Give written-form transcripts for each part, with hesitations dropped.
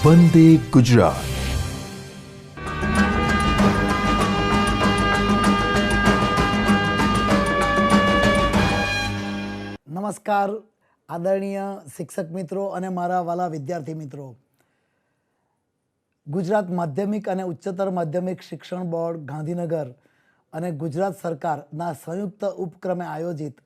વંદે ગુજરાત. નમસ્કાર આદરણીય શિક્ષક મિત્રો અને મારા વાલા વિદ્યાર્થી મિત્રો. ગુજરાત માધ્યમિક અને ઉચ્ચતર માધ્યમિક શિક્ષણ બોર્ડ ગાંધીનગર અને ગુજરાત સરકારના સંયુક્ત ઉપક્રમે આયોજિત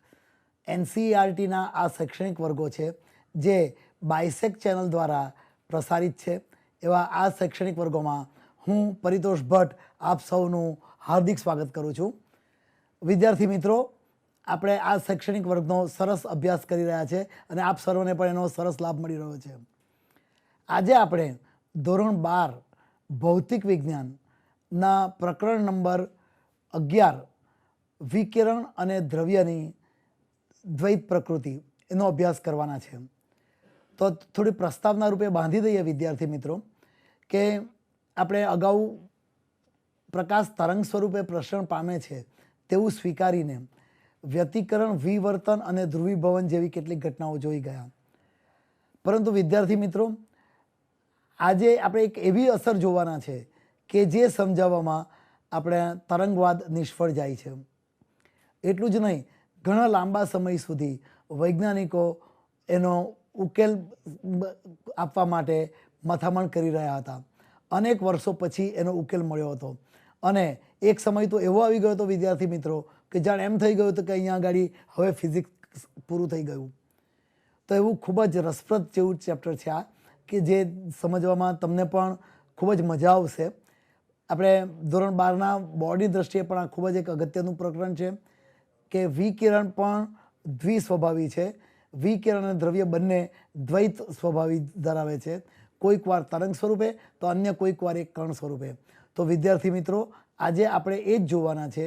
NCERTના આ શૈક્ષણિક વર્ગો છે જે બાયસેક ચેનલ દ્વારા પ્રસારિત છે. એવા આ શૈક્ષણિક વર્ગોમાં હું પરિતોષ ભટ્ટ આપ સૌનું હાર્દિક સ્વાગત કરું છું. વિદ્યાર્થી મિત્રો, આપણે આ શૈક્ષણિક વર્ગનો સરસ અભ્યાસ કરી રહ્યા છે અને આપ સર્વને પણ એનો સરસ લાભ મળી રહ્યો છે. આજે આપણે ધોરણ 12 ભૌતિક વિજ્ઞાનના પ્રકરણ નંબર 11 વિકિરણ અને દ્રવ્યની દ્વૈત પ્રકૃતિ એનો અભ્યાસ કરવાના છે. તો થોડી પ્રસ્તાવના રૂપે બાંધી દઈએ વિદ્યાર્થી મિત્રો કે આપણે અગાઉ પ્રકાશ તરંગ સ્વરૂપે પ્રસરણ પામે છે તેવું સ્વીકારીને વ્યતિકરણ, વિવર્તન અને ધ્રુવીભવન જેવી કેટલીક ઘટનાઓ જોઈ ગયા. પરંતુ વિદ્યાર્થી મિત્રો, આજે આપણે એક એવી અસર જોવાના છે કે જે સમજાવવામાં આપણે તરંગવાદ નિષ્ફળ જાય છે. એટલું જ નહીં, ઘણા લાંબા સમય સુધી વૈજ્ઞાનિકો એનો ઉકેલ આપવા માટે મથામણ કરી રહ્યા હતા. અનેક વર્ષો પછી એનો ઉકેલ મળ્યો હતો અને એક સમય તો એવો આવી ગયો હતો વિદ્યાર્થી મિત્રો કે જાણે એમ થઈ ગયું હતું કે અહીંયા આગળ હવે ફિઝિક્સ પૂરું થઈ ગયું. તો એવું ખૂબ જ રસપ્રદ જેવું ચેપ્ટર છે આ, કે જે સમજવામાં તમને પણ ખૂબ જ મજા આવશે. આપણે ધોરણ 12ના બોર્ડની દ્રષ્ટિએ પણ આ ખૂબ જ એક અગત્યનું પ્રકરણ છે કે વિકિરણ પણ દ્વિસ્વભાવી છે. વિકિરણ અને દ્રવ્ય બંને દ્વૈત સ્વભાવી ધરાવે છે, કોઈક વાર તરંગ સ્વરૂપે તો અન્ય કોઈક વાર એક કણ સ્વરૂપે. તો વિદ્યાર્થી મિત્રો, આજે આપણે એ જ જોવાના છે.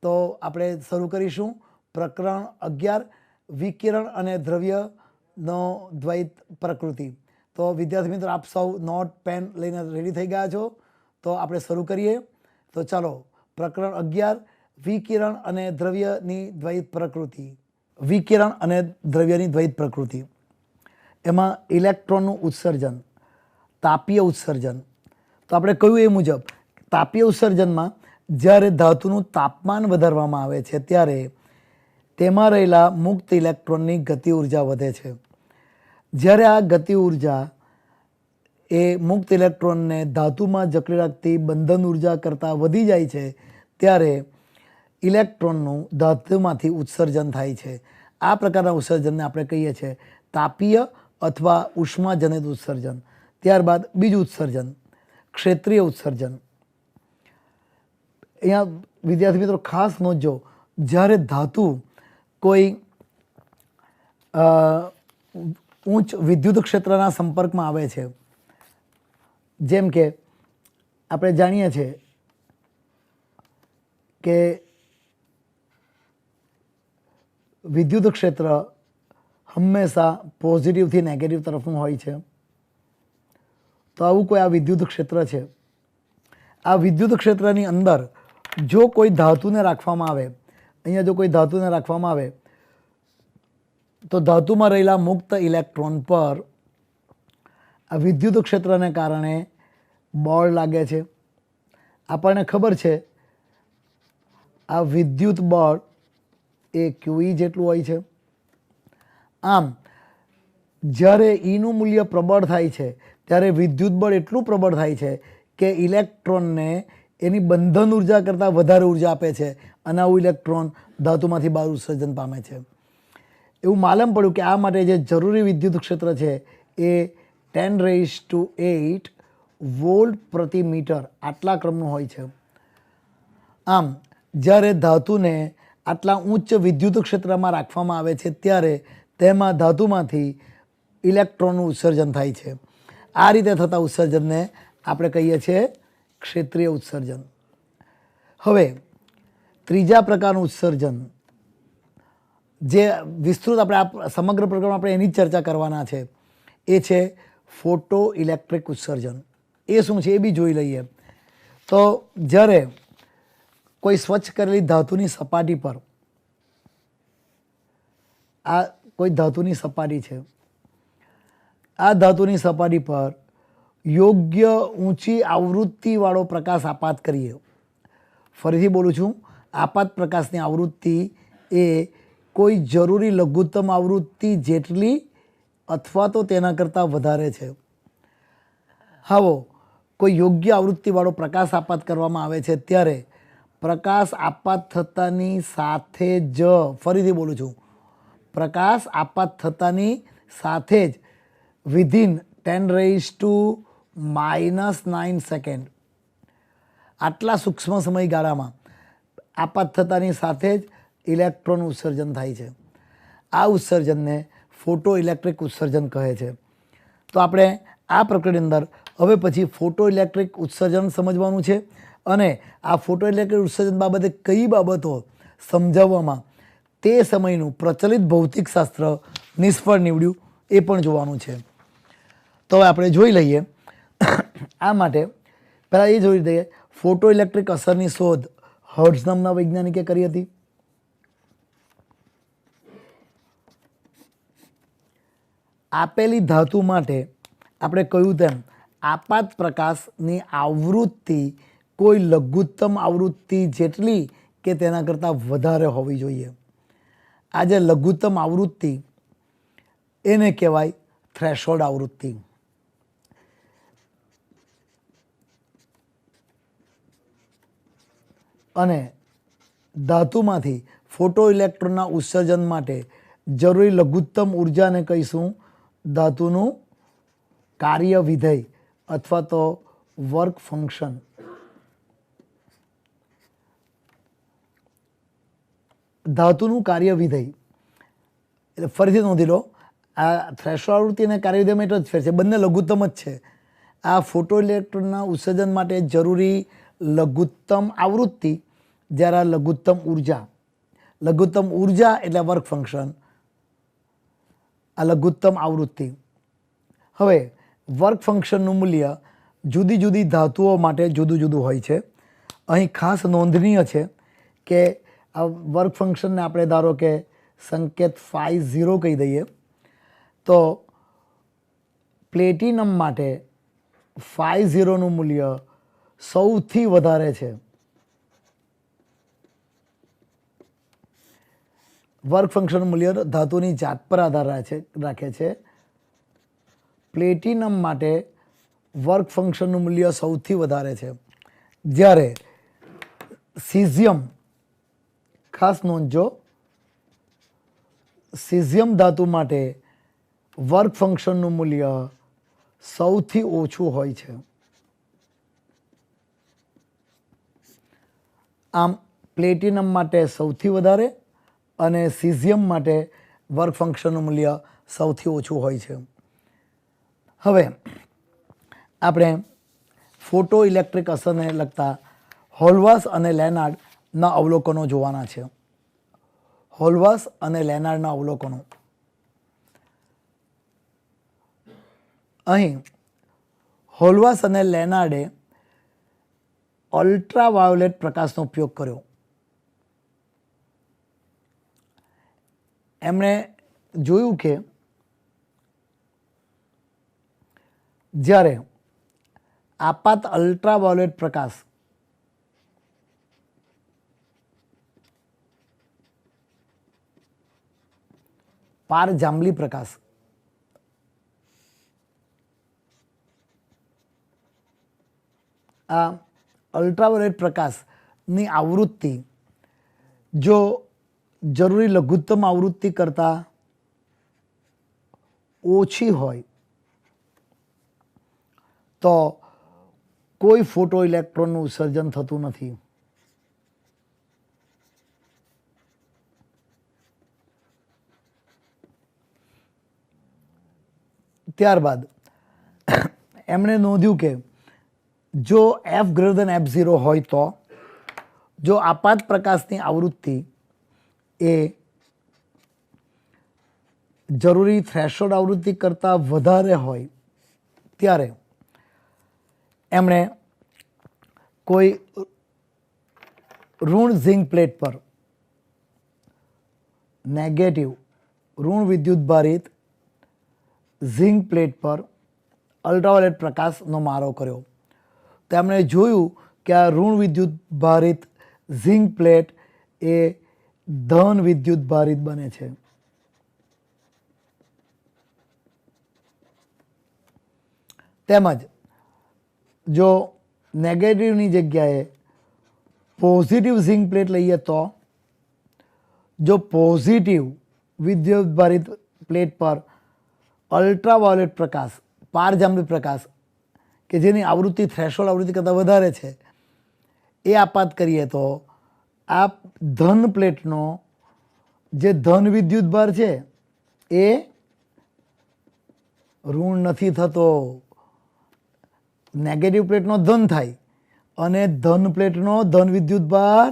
તો આપણે શરૂ કરીશું પ્રકરણ 11 વિકિરણ અને દ્રવ્યનો દ્વૈત પ્રકૃતિ. તો વિદ્યાર્થી મિત્રો, આપ સૌ નોટ પેન લઈને રેડી થઈ ગયા છો? તો આપણે શરૂ કરીએ. તો ચાલો, પ્રકરણ 11 વિકિરણ અને દ્રવ્યની દ્વૈત પ્રકૃતિ. વિકિરણ અને દ્રવ્યની દ્વૈત પ્રકૃતિ. એમાં ઇલેક્ટ્રોનનું ઉત્સર્જન, તાપીય ઉત્સર્જન. તો આપણે કહ્યું એ મુજબ તાપીય ઉત્સર્જનમાં જ્યારે ધાતુનું તાપમાન વધારવામાં આવે છે ત્યારે તેમાં રહેલા મુક્ત ઇલેક્ટ્રોનની ગતિ ઉર્જા વધે છે. જ્યારે આ ગતિ ઉર્જા એ મુક્ત ઇલેક્ટ્રોનને ધાતુમાં જકડી રાખતી બંધન ઉર્જા કરતાં વધી જાય છે ત્યારે ઇલેક્ટ્રોનનું ધાતુમાંથી ઉત્સર્જન થાય છે. આ પ્રકારના ઉત્સર્જનને આપણે કહીએ છીએ તાપીય અથવા ઉષ્માજનિત ઉત્સર્જન. ત્યારબાદ બીજું ઉત્સર્જન, ક્ષેત્રીય ઉત્સર્જન. અહીંયા વિદ્યાર્થી મિત્રો ખાસ નોંધજો, જ્યારે ધાતુ કોઈ ઉચ્ચ વિદ્યુત ક્ષેત્રના સંપર્કમાં આવે છે, જેમ કે આપણે જાણીએ છીએ કે વિદ્યુત ક્ષેત્ર હંમેશા પોઝિટિવથી નેગેટિવ તરફનું હોય છે. તો આવું કોઈ આ વિદ્યુત ક્ષેત્ર છે. આ વિદ્યુત ક્ષેત્રની અંદર જો કોઈ ધાતુને રાખવામાં આવે, અહીંયા જો કોઈ ધાતુને રાખવામાં આવે તો ધાતુમાં રહેલા મુક્ત ઇલેક્ટ્રોન પર આ વિદ્યુત ક્ષેત્રને કારણે બળ લાગે છે. આપણને ખબર છે આ વિદ્યુત બળ એ QE જેટલું હોય છે. આમ જ્યારે Eનું મૂલ્ય પ્રબળ થાય છે ત્યારે વિદ્યુત બળ એટલું પ્રબળ થાય છે કે ઇલેક્ટ્રોનને એની બંધન ઉર્જા કરતાં વધારે ઉર્જા આપે છે અને આવું ઇલેક્ટ્રોન ધાતુમાંથી બહાર ઉત્સર્જન પામે છે. એવું માલુમ પડ્યું કે આ માટે જે જરૂરી વિદ્યુત ક્ષેત્ર છે એ 10⁸ વોલ્ટ પ્રતિ મીટર આટલા ક્રમનું હોય છે. આમ જ્યારે ધાતુને આટલા ઉચ્ચ વિદ્યુત ક્ષેત્રમાં રાખવામાં આવે છે ત્યારે તેમાં ધાતુમાંથી ઇલેક્ટ્રોનનું ઉત્સર્જન થાય છે. આ રીતે થતા ઉત્સર્જનને આપણે કહીએ છીએ ક્ષેત્રીય ઉત્સર્જન. હવે ત્રીજા પ્રકારનું ઉત્સર્જન, જે વિસ્તૃત આપણે આ સમગ્ર પ્રકરણમાં આપણે એની જ ચર્ચા કરવાના છે, એ છે ફોટો ઇલેક્ટ્રિક ઉત્સર્જન. એ શું છે એ બી જોઈ લઈએ. તો જ્યારે કોઈ સ્વચ્છ કરેલી ધાતુની સપાટી પર, આ કોઈ ધાતુની સપાટી છે, આ ધાતુની સપાટી પર યોગ્ય ઊંચી આવૃત્તિવાળો પ્રકાશ આપાત કરીએ, ફરીથી બોલું છું, આપાત પ્રકાશની આવૃત્તિ એ કોઈ જરૂરી લઘુત્તમ આવૃત્તિ જેટલી અથવા તો તેના કરતાં વધારે છે. હવે કોઈ યોગ્ય આવૃત્તિવાળો પ્રકાશ આપાત કરવામાં આવે છે ત્યારે પ્રકાશ આપાત થતાની સાથે જ, ફરીથી બોલું છું, પ્રકાશ આપાત થતાની સાથે જ વિધિન 10⁻⁻⁹ સેકન્ડ આટલા સૂક્ષ્મ સમયગાળામાં આપાત થતાની સાથે જ ઇલેક્ટ્રોન ઉત્સર્જન થાય છે. આ ઉત્સર્જનને ફોટો ઇલેક્ટ્રિક ઉત્સર્જન કહે છે. તો આપણે આ પ્રકરણની અંદર હવે પછી ફોટો ઇલેક્ટ્રિક ઉત્સર્જન સમજવાનું છે અને આ ફોટો ઇલેક્ટ્રિક ઉત્સર્જન બાબતે કઈ બાબતો સમજાવવામાં તે સમયનું પ્રચલિત ભૌતિકશાસ્ત્ર નિષ્ફળ નીવડ્યું એ પણ જોવાનું છે. તો હવે આપણે જોઈ લઈએ. આ માટે પહેલાં એ જોઈ લઈએ, ફોટો ઇલેક્ટ્રિક અસરની શોધ હર્ટ્ઝ નામના વૈજ્ઞાનિકે કરી હતી. આપેલી ધાતુ માટે આપણે કહ્યું તેમ આપાત પ્રકાશની આવૃત્તિ કોઈ લઘુત્તમ આવૃત્તિ જેટલી કે તેના કરતાં વધારે હોવી જોઈએ. આ જે લઘુત્તમ આવૃત્તિ એને કહેવાય થ્રેશોલ્ડ આવૃત્તિ. અને ધાતુમાંથી ફોટો ઇલેક્ટ્રોનના ઉત્સર્જન માટે જરૂરી લઘુત્તમ ઉર્જાને કહીશું ધાતુનું કાર્ય વિધેય અથવા તો વર્ક ફંક્શન. ધાતુનું કાર્ય વિધેય એટલે ફરીથી નોંધી લો, આ થ્રેશોલ્ડ આવૃત્તિ અને કાર્ય વિધેયમાં એટલો જ ફેર છે, બંને લઘુત્તમ જ છે. આ ફોટો ઇલેક્ટ્રોનના ઉત્સર્જન માટે જરૂરી લઘુત્તમ આવૃત્તિ, જ્યારે આ લઘુત્તમ ઉર્જા એટલે વર્ક ફંક્શન, આ લઘુત્તમ આવૃત્તિ. હવે વર્ક ફંક્શનનું મૂલ્ય જુદી જુદી ધાતુઓ માટે જુદું જુદું હોય છે. અહીં ખાસ નોંધનીય છે કે આ વર્ક ફંક્શનને આપણે ધારો કે સંકેત φ0 કહી દઈએ તો પ્લેટિનમ માટે φ0નું મૂલ્ય સૌથી વધારે છે. વર્ક ફંક્શન મૂલ્ય ધાતુની જાત પર આધાર રાખે છે. પ્લેટિનમ માટે વર્ક ફંક્શનનું મૂલ્ય સૌથી વધારે છે, જ્યારે સીઝિયમ, ખાસ નોંધજો, સીઝિયમ ધાતુ માટે વર્ક ફંક્શનનું મૂલ્ય સૌથી ઓછું હોય છે. આમ પ્લેટિનમ માટે સૌથી વધારે અને સીઝિયમ માટે વર્ક ફંક્શનનું મૂલ્ય સૌથી ઓછું હોય છે. હવે આપણે ફોટો ઇલેક્ટ્રિક અસરને લગતા હોલવાસ અને લેનાર્ડના અવલોકનો જોવાના છે. હોલવાસ અને લેનાર્ડના અવલોકનો. અહીં હોલવાસ અને લેનાર્ડે અલ્ટ્રાવાયોલેટ પ્રકાશનો ઉપયોગ કર્યો. એમણે જોયું કે જ્યારે આપાત અલ્ટ્રાવાયોલેટ પ્રકાશ પારજાંબલી પ્રકાશ આ અલ્ટ્રાવાયોલેટ પ્રકાશની આવૃત્તિ જો જરૂરી લઘુત્તમ આવૃત્તિ કરતાં ઓછી હોય તો કોઈ ફોટો ઇલેક્ટ્રોનનું ઉત્સર્જન થતું નથી. ત્યારબાદ એમણે નોંધ્યું કે જો F>F0 હોય તો જો આપાત પ્રકાશની આવૃત્તિ એ જરૂરી થ્રેશોલ્ડ આવૃત્તિ કરતાં વધારે હોય ત્યારે એમણે કોઈ ઋણ ઝિંક પ્લેટ પર નેગેટિવ ઋણ વિદ્યુત ભારિત ઝિંક પ્લેટ પર અલ્ટ્રાવાયોલેટ પ્રકાશનો મારો કર્યો. તેમણે જોયું કે આ ઋણ વિદ્યુત ભારિત ઝિંક પ્લેટ એ ધન વિદ્યુત ભારિત બને છે. તેમજ જો નેગેટિવની જગ્યાએ પોઝિટિવ ઝિંક પ્લેટ લઈએ તો જો પોઝિટિવ વિદ્યુત ભારિત પ્લેટ પર અલ્ટ્રાવાયોલેટ પ્રકાશ, પારજાંબી પ્રકાશ કે જેની આવૃત્તિ થ્રેશોલ્ડ આવૃત્તિ કરતાં વધારે છે એ આપાત કરીએ તો આ ધન પ્લેટનો જે ધન વિદ્યુત ભાર છે એ ઋણ નથી થતો. નેગેટિવ પ્લેટનો ધન થાય અને ધન પ્લેટનો ધન વિદ્યુત ભાર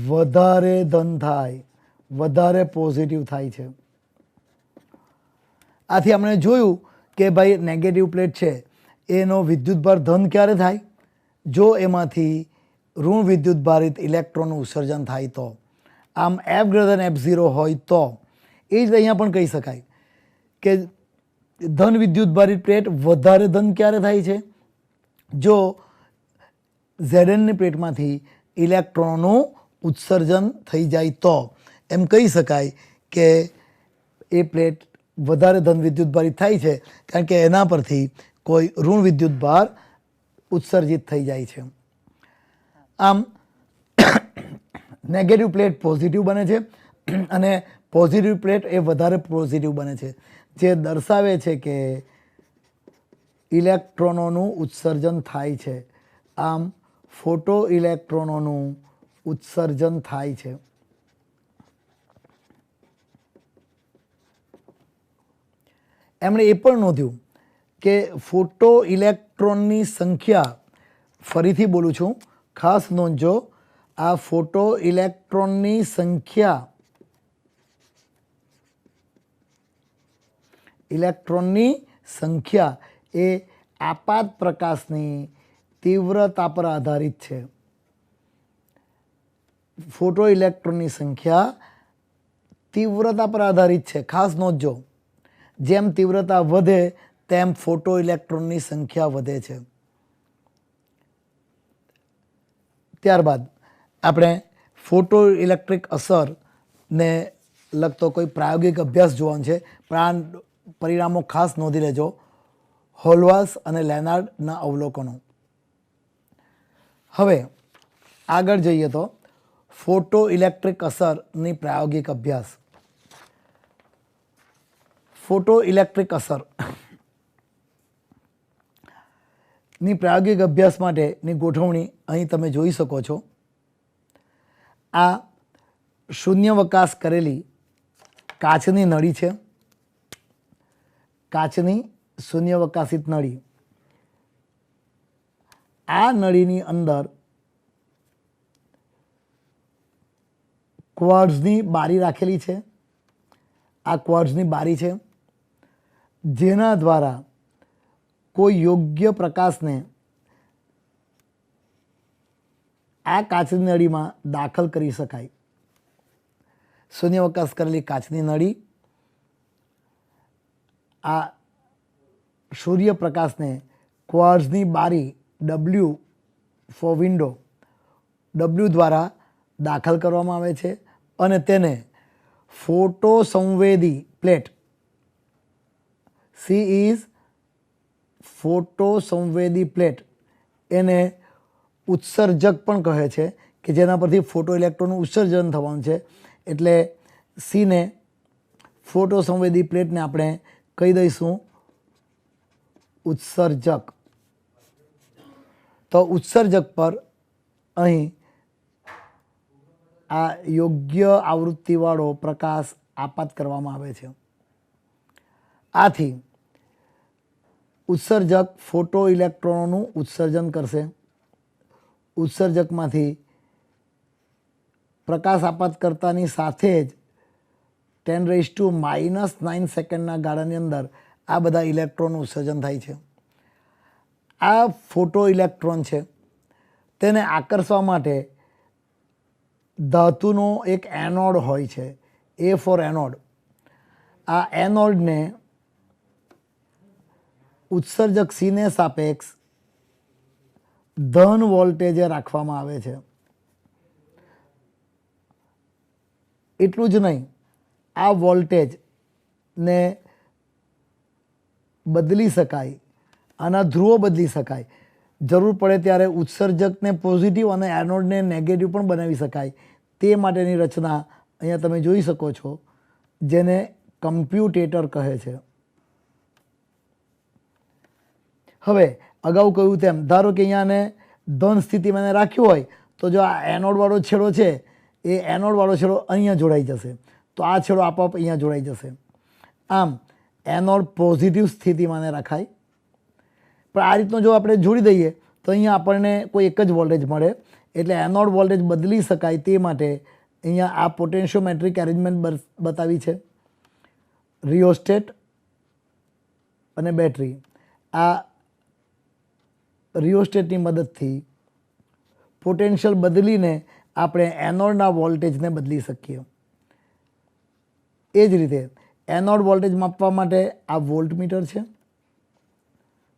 વધારે ધન થાય, વધારે પોઝિટિવ થાય છે. આથી આપણે જોયું કે ભાઈ નેગેટિવ પ્લેટ છે એનો વિદ્યુત ભાર ધન ક્યારે થાય? જો એમાંથી ઋણ વિદ્યુત ભારિત ઇલેક્ટ્રોનનું ઉત્સર્જન થાય તો. આમ F ગ્રેટર દેન F0 હોય તો. એ જ અહીંયા પણ કહી શકાય કે ધન વિદ્યુત ભારિત પ્લેટ વધારે ધન ક્યારે થાય છે? જો ઝેડએનની પ્લેટમાંથી ઇલેક્ટ્રોનનું ઉત્સર્જન થઈ જાય તો. એમ કહી શકાય કે એ પ્લેટ વધારે ધન વિદ્યુત ભારિત થાય છે કારણ કે એના પરથી કોઈ ઋણ વિદ્યુત ભાર ઉત્સર્જિત થઈ જાય છે. આમ નેગેટિવ પ્લેટ પોઝિટિવ બને છે અને પોઝિટિવ પ્લેટ એ વધારે પોઝિટિવ બને છે, જે દર્શાવે છે કે ઇલેક્ટ્રોનોનું ઉત્સર્જન થાય છે. આમ ફોટો ઇલેક્ટ્રોનોનું ઉત્સર્જન થાય છે. એમણે એ પણ નોંધ્યું કે ફોટો ઇલેક્ટ્રોનની સંખ્યા, ફરીથી બોલું છું, ખાસ નોંધજો, આ ફોટો ઇલેક્ટ્રોનની સંખ્યા એ આપાત પ્રકાશની તીવ્રતા પર આધારિત છે. ફોટો ઇલેક્ટ્રોનની સંખ્યા તીવ્રતા પર આધારિત છે, ખાસ નોંધજો. જેમ તીવ્રતા વધે તેમ ફોટો ઇલેક્ટ્રોનની સંખ્યા વધે છે. ત્યારબાદ આપણે ફોટો ઇલેક્ટ્રિક અસરને લગતો કોઈ પ્રાયોગિક અભ્યાસ જોવાનો છે. પણ આ પરિણામો ખાસ નોંધી લેજો. હોલવાસ અને લેનાર્ડના અવલોકનો. હવે આગળ જઈએ તો ફોટો ઇલેક્ટ્રિક અસરની પ્રાયોગિક અભ્યાસ. ફોટો ઇલેક્ટ્રિક અસર ની પ્રાયોગિક અભ્યાસ માટેની ગોઠવણી અહીં તમે જોઈ શકો છો. આ શૂન્યવકાશ કરેલી કાચની નળી છે, કાચની શૂન્યવકાશિત નળી. આ નળીની અંદર ક્વાર્ટ્ઝની બારી રાખેલી છે. આ ક્વાર્ટ્ઝની બારી છે જેના દ્વારા કોઈ યોગ્ય પ્રકાશને આ કાચની નળીમાં દાખલ કરી શકાય. શૂન્યાવકાશ કરેલી કાચની નળી આ સૂર્યપ્રકાશને ક્વાર્ટ્ઝની બારી W ફોર વિન્ડો, W દ્વારા દાખલ કરવામાં આવે છે અને તેને ફોટો સંવેદી પ્લેટ, C ઇઝ ફોટો સંવેદી પ્લેટ, એને ઉત્સર્જક પણ કહે છે કે જેના પરથી ફોટો ઇલેક્ટ્રોનનું ઉત્સર્જન થવાનું છે. એટલે Cને ફોટો સંવેદી પ્લેટને આપણે કહી દઈશું ઉત્સર્જક. તો ઉત્સર્જક પર અહીં આ યોગ્ય આવૃત્તિવાળો પ્રકાશ આપાત કરવામાં આવે છે. આથી ઉત્સર્જક ફોટો ઇલેક્ટ્રોનોનું ઉત્સર્જન કરશે. ઉત્સર્જકમાંથી પ્રકાશ આપાત કરતાની સાથે જ 10⁻⁹ સેકન્ડના ગાળાની અંદર આ બધા ઇલેક્ટ્રોનનું ઉત્સર્જન થાય છે. આ ફોટો ઇલેક્ટ્રોન છે તેને આકર્ષવા માટે ધાતુનો એક એનોડ હોય છે, A ફોર એનોડ. આ એનોડને ઉત્સર્જક સીને સાપેક્ષ ધન વોલ્ટેજે રાખવામાં આવે છે. એટલું જ નહીં, આ વોલ્ટેજને બદલી શકાય, આના ધ્રુવો બદલી શકાય. જરૂર પડે ત્યારે ઉત્સર્જકને પોઝિટિવ અને એનોડને નેગેટિવ પણ બનાવી શકાય. તે માટેની રચના અહીંયા તમે જોઈ શકો છો, જેને કમ્પ્યુટેટર કહે છે. હવે અગાઉ કહ્યું તેમ ધારો કે અહીંયાને ધન સ્થિતિમાં એને રાખ્યું હોય તો જો આ એનોડવાળો છેડો છે એ એનોડવાળો છેડો અહીંયા જોડાઈ જશે, તો આ છેડો આપોઆપ અહીંયા જોડાઈ જશે. આમ એનોડ પોઝિટિવ સ્થિતિમાં એને રખાય. પણ આ રીતનો જો આપણે જોડી દઈએ તો અહીંયા આપણને કોઈ એક જ વોલ્ટેજ મળે, એટલે એનોડ વોલ્ટેજ બદલી શકાય તે માટે અહીંયા આ પોટેન્શિયોમેટ્રિક એરેન્જમેન્ટ બતાવી છે. રિયોસ્ટેટ અને બેટરી, આ રિયોસ્ટેટની મદદથી પોટેન્શિયલ બદલીને આપણે એનોડના વોલ્ટેજને બદલી શકીએ. એ જ રીતે એનોડ વોલ્ટેજ માપવા માટે આ વોલ્ટમીટર છે,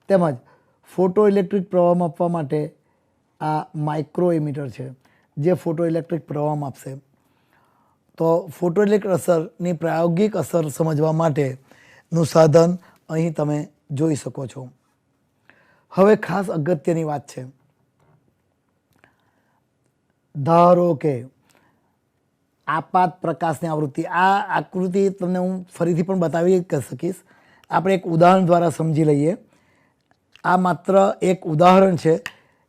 તેમજ ફોટો ઇલેક્ટ્રિક પ્રવાહ માપવા માટે આ માઇક્રો એમીટર છે, જે ફોટો ઇલેક્ટ્રિક પ્રવાહ માપશે. તો ફોટો ઇલેક્ટ્રિક અસરની પ્રાયોગિક અસર સમજવા માટેનું સાધન અહીં તમે જોઈ શકો છો. હવે ખાસ અગત્યની વાત છે, ધારો કે આપાત પ્રકાશની આવૃત્તિ. આ આકૃતિ તમને હું ફરીથી પણ બતાવી શકીશ. આપણે એક ઉદાહરણ દ્વારા સમજી લઈએ. આ માત્ર એક ઉદાહરણ છે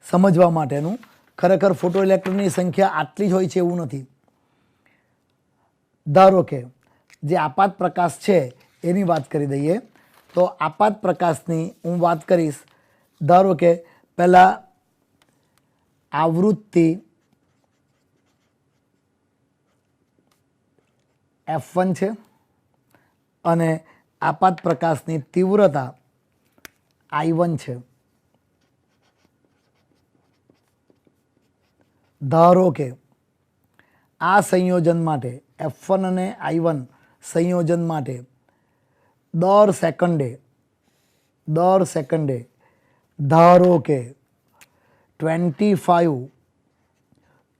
સમજવા માટેનું. ખરેખર ફોટો ઇલેક્ટ્રોનની સંખ્યા આટલી જ હોય છે એવું નથી. ધારો કે જે આપાત પ્રકાશ છે એની વાત કરી દઈએ. તો આપાત પ્રકાશની હું વાત કરીશ. ધારો કે પહેલાં આવૃત્તિ F1 છે અને આપાત પ્રકાશની તીવ્રતા I1 છે. ધારો કે આ સંયોજન માટે F1 અને I1 સંયોજન માટે દર સેકન્ડે ધારો કે 25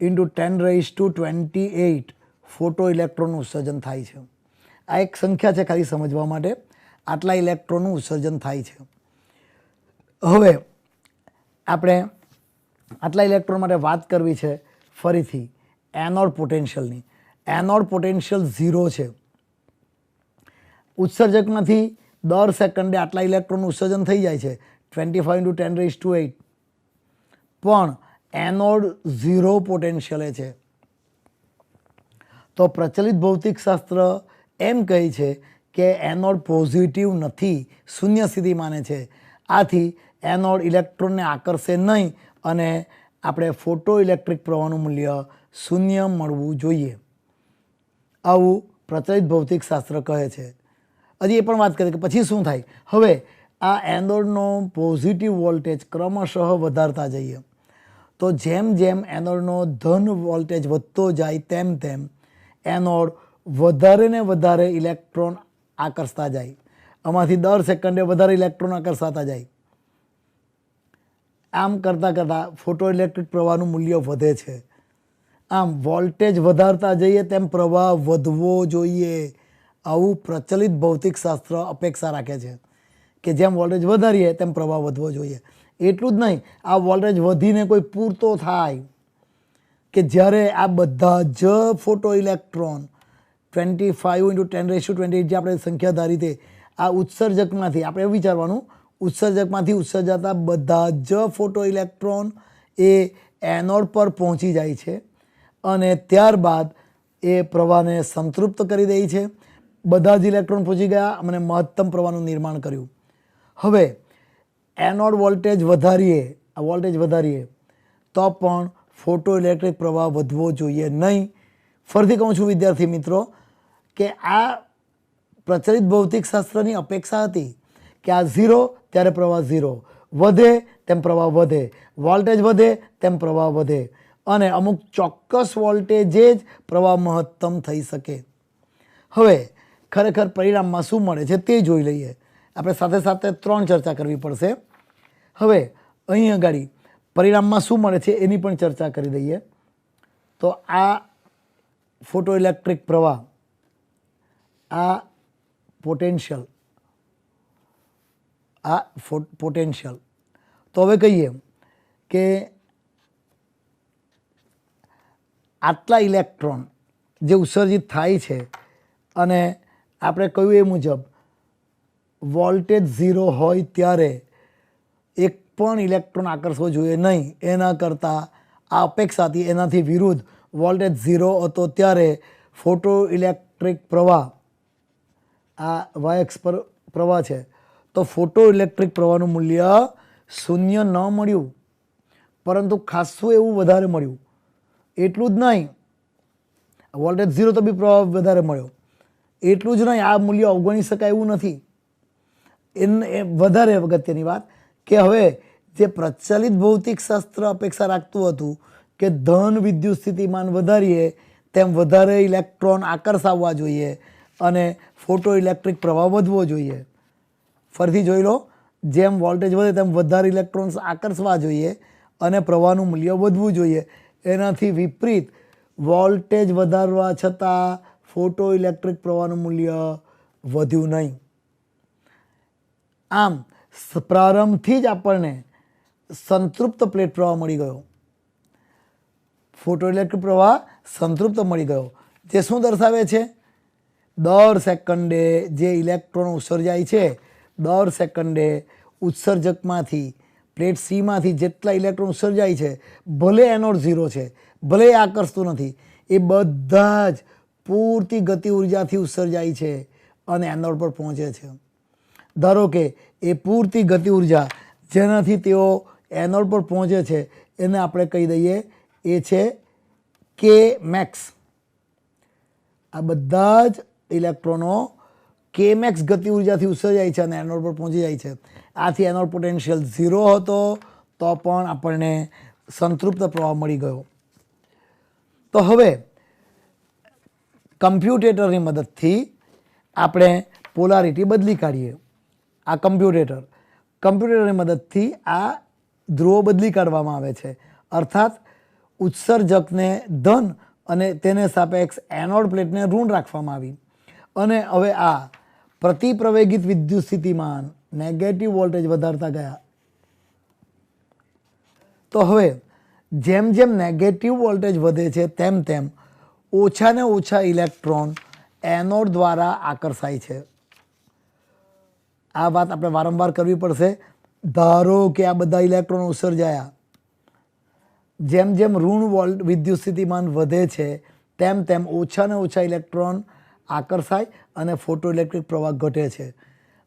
× 10⁻28 ફોટો ઇલેક્ટ્રોનનું ઉત્સર્જન થાય છે. આ એક સંખ્યા છે ખાલી સમજવા માટે. આટલા ઇલેક્ટ્રોનનું ઉત્સર્જન થાય છે. હવે આપણે આટલા ઇલેક્ટ્રોન માટે વાત કરવી છે ફરીથી એનોડ પોટેન્શિયલની. એનોડ પોટેન્શિયલ 0 છે. ઉત્સર્જકમાંથી દર સેકન્ડે આટલા ઇલેક્ટ્રોનનું ઉત્સર્જન થઈ જાય છે 25 × 10⁻8, પણ એનોડ 0 પોટેન્શિયલે છે. તો પ્રચલિત ભૌતિકશાસ્ત્ર એમ કહે છે કે એનોડ પોઝિટિવ નથી, શૂન્ય સ્થિતિ માને છે. આથી એનોડ ઇલેક્ટ્રોનને આકર્ષે નહીં અને આપણે ફોટો ઇલેક્ટ્રિક પ્રવાહનું મૂલ્ય શૂન્ય મળવું જોઈએ, આવું પ્રચલિત ભૌતિકશાસ્ત્ર કહે છે. હજી એ પણ વાત કરીએ કે પછી શું થાય. હવે આ એનોડનો પોઝિટિવ વોલ્ટેજ ક્રમશઃ વધારતા જઈએ. તો જેમ જેમ એનોડનો ધન વોલ્ટેજ વધતો જાય તેમ તેમ એનોડ વધારે ને વધારે ઇલેક્ટ્રોન આકર્ષતા જાય. આમાંથી દર સેકન્ડે વધારે ઇલેક્ટ્રોન આકર્ષાતા જાય. આમ કરતાં કરતાં ફોટો ઇલેક્ટ્રિક પ્રવાહનું મૂલ્ય વધે છે. આમ વોલ્ટેજ વધારતા જઈએ તેમ પ્રવાહ વધવો જોઈએ, આવું પ્રચલિત ભૌતિકશાસ્ત્ર અપેક્ષા રાખે છે કે જેમ વોલ્ટેજ વધારીએ તેમ પ્રવાહ વધવો જોઈએ. એટલું જ નહીં, આ વોલ્ટેજ વધીને કોઈ પૂરતો થાય કે જ્યારે આ બધા જ ફોટો ઇલેક્ટ્રોન 25 × 10⁻28 જે આપણે સંખ્યા ધારી તે આ ઉત્સર્જકમાંથી આપણે વિચારવાનું, ઉત્સર્જકમાંથી ઉત્સર્જાતા બધા જ ફોટો ઇલેક્ટ્રોન એ એનોડ પર પહોંચી જાય છે અને ત્યારબાદ એ પ્રવાહને સંતૃપ્ત કરી દે છે. બધા જ ઇલેક્ટ્રોન પહોંચી ગયા અને મહત્તમ પ્રવાહનું નિર્માણ કર્યું. હવે એનોડ વોલ્ટેજ વધારીએ તો પણ ફોટો ઇલેક્ટ્રિક પ્રવાહ વધવો જોઈએ નહીં. ફરીથી કહું છું વિદ્યાર્થી મિત્રો કે આ પ્રચલિત ભૌતિકશાસ્ત્રની અપેક્ષા હતી કે આ 0 ત્યારે પ્રવાહ 0 વધે તેમ પ્રવાહ વધે, વોલ્ટેજ વધે તેમ પ્રવાહ વધે અને અમુક ચોક્કસ વોલ્ટેજે જ પ્રવાહ મહત્તમ થઈ શકે. હવે ખરેખર પરિણામમાં શું મળે છે તે જોઈ લઈએ. આપણે સાથે સાથે 3 ચર્ચા કરવી પડશે. હવે અહીં આગળ પરિણામમાં શું મળે છે એની પણ ચર્ચા કરી દઈએ. તો આ ફોટો ઇલેક્ટ્રિક પ્રવાહ, આ પોટેન્શિયલ, આ પોટેન્શિયલ. તો હવે કહીએ કે આટલા ઇલેક્ટ્રોન જે ઉત્સર્જિત થાય છે અને આપણે કહ્યું એ મુજબ વોલ્ટેજ 0 હોય ત્યારે એક પણ ઇલેક્ટ્રોન આકર્ષવો જોઈએ નહીં. એના કરતાં આ અપેક્ષાથી એનાથી વિરુદ્ધ વોલ્ટેજ 0 હતો ત્યારે ફોટો ઇલેક્ટ્રિક પ્રવાહ, આ વાયક્ષ પર પ્રવાહ છે, તો ફોટો ઇલેક્ટ્રિક પ્રવાહનું મૂલ્ય 0 ન મળ્યું, પરંતુ ખાસું એવું વધારે મળ્યું. એટલું જ નહીં, વોલ્ટેજ 0 તો બી પ્રવાહ વધારે મળ્યો. એટલું જ નહીં, આ મૂલ્ય અવગણી શકાય એવું નથી. એ વધારે અગત્યની વાત કે હવે જે પ્રચલિત ભૌતિકશાસ્ત્ર અપેક્ષા રાખતું હતું કે ધન વિદ્યુત સ્થિતિમાન વધારીએ તેમ વધારે ઇલેક્ટ્રોન આકર્ષાવવા જોઈએ અને ફોટો ઇલેક્ટ્રિક પ્રવાહ વધવો જોઈએ. ફરીથી જોઈ લો, જેમ વોલ્ટેજ વધે તેમ વધારે ઇલેક્ટ્રોન્સ આકર્ષવા જોઈએ અને પ્રવાહનું મૂલ્ય વધવું જોઈએ. એનાથી વિપરીત વોલ્ટેજ વધારવા છતાં ફોટો ઇલેક્ટ્રિક પ્રવાહનું મૂલ્ય વધ્યું નહીં. આમ પ્રારંભથી જ આપણને સંતૃપ્ત પ્લેટ પ્રવાહ મળી ગયો. ફોટો ઇલેક્ટ્રિક પ્રવાહ સંતૃપ્ત મળી ગયો, જે શું દર્શાવે છે? દર સેકન્ડે જે ઇલેક્ટ્રોન ઉત્સર્જાય છે, દર સેકન્ડે ઉત્સર્જકમાંથી પ્લેટ સીમાંથી જેટલા ઇલેક્ટ્રોન ઉત્સર્જાય છે, ભલે એનોડ 0 છે, ભલે એ આકર્ષતું નથી, એ બધા જ પૂરતી ગતિ ઉર્જાથી ઉત્સર્જાય છે અને એનોડ પર પહોંચે છે. ધારો કે એ પૂરતી ગતિ ઉર્જા જેનાથી તેઓ એનોડ પર પહોંચે છે એને આપણે કહી દઈએ એ છે કે મેક્સ. આ બધા જ ઇલેક્ટ્રોનો કે મેક્સ ગતિ ઉર્જાથી ઉત્સર્જાય છે અને એનોડ પર પહોંચી જાય છે. આથી એનોડ પોટેન્શિયલ 0 હતો તો પણ આપણને સંતૃપ્ત પ્રવાહ મળી ગયો. તો હવે કમ્પ્યુટેટરની મદદથી આપણે પોલારિટી બદલી કાઢીએ. આ કમ્પ્યુટેટરની મદદથી આ ધ્રુવો બદલી કાઢવામાં આવે છે. અર્થાત ઉત્સર્જકને ધન અને તેને સાપેક્ષ એનોડ પ્લેટને ઋણ રાખવામાં આવી અને હવે આ પ્રતિપ્રવેગિત વિદ્યુત સ્થિતિમાન નેગેટિવ વોલ્ટેજ વધારતા ગયા. તો હવે જેમ જેમ નેગેટિવ વોલ્ટેજ વધે છે તેમ તેમ ઓછાને ઓછા ઇલેક્ટ્રોન એનોડ દ્વારા આકર્ષાય છે. આ વાત આપણે વારંવાર કરવી પડશે. ધારો કે આ બધા ઇલેક્ટ્રોન ઉત્સર્જાયા, જેમ જેમ ઋણ વિદ્યુત સ્થિતિમાન વધે છે તેમ તેમ ઓછાને ઓછા ઇલેક્ટ્રોન આકર્ષાય અને ફોટો ઇલેક્ટ્રિક પ્રવાહ ઘટે છે.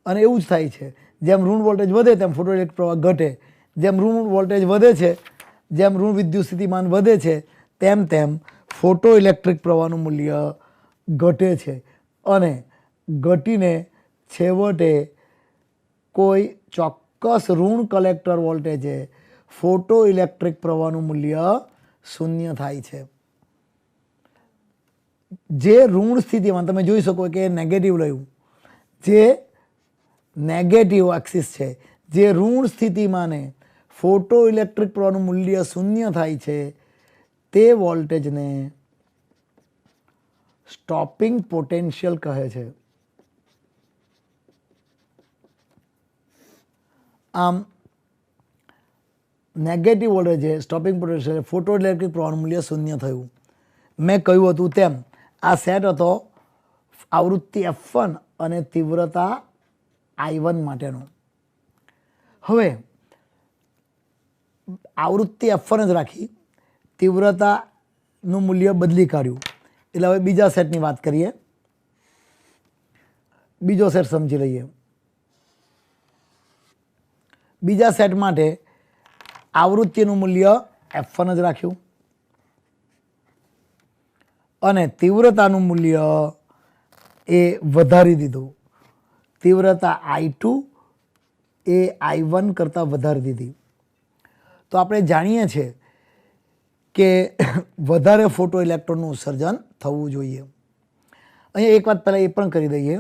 અને એવું જ થાય છે, જેમ ઋણ વોલ્ટેજ વધે તેમ ફોટો ઇલેક્ટ્રિક પ્રવાહ ઘટે, જેમ ઋણ વોલ્ટેજ વધે છે, જેમ ઋણ વિદ્યુત સ્થિતિમાન વધે છે તેમ તેમ ફોટો ઇલેક્ટ્રિક પ્રવાહનું મૂલ્ય ઘટે છે અને ઘટીને છેવટે કોઈ ચોક્કસ ઋણ કલેક્ટર વોલ્ટેજે ફોટો ઇલેક્ટ્રિક પ્રવાહનું મૂલ્ય 0 થાય છે. જે ઋણ સ્થિતિમાં તમે જોઈ શકો કે નેગેટિવ લયું, જે નેગેટિવ એક્સિસ છે, જે ઋણ સ્થિતિમાને ફોટો ઇલેક્ટ્રિક પ્રવાહનું મૂલ્ય 0 થાય છે તે વોલ્ટેજને સ્ટોપિંગ પોટેન્શિયલ કહે છે. આમ નેગેટિવ વોલ્ટેજે સ્ટોપિંગ પોટેન્શિયલ ફોટો ઇલેક્ટ્રિક પ્રવાહનું મૂલ્ય 0 થયું. મેં કહ્યું હતું તેમ આ સેટ હતો આવૃત્તિ F1 અને તીવ્રતા I1 માટેનો. હવે આવૃત્તિ F1 જ રાખી, તીવ્રતાનું મૂલ્ય બદલી કાઢ્યું. એટલે હવે બીજા સેટની વાત કરીએ. બીજો સેટ સમજી લઈએ. બીજા સેટ માટે આવૃત્તિનું મૂલ્ય F1 જ રાખ્યું અને તીવ્રતાનું મૂલ્ય એ વધારી દીધું. તીવ્રતા I2 એ I1 કરતાં વધારી દીધી. તો આપણે જાણીએ છીએ કે વધારે ફોટો ઇલેક્ટ્રોનનું ઉત્સર્જન થવું જોઈએ. અહીંયા એક વાત પહેલાં એ પણ કરી દઈએ.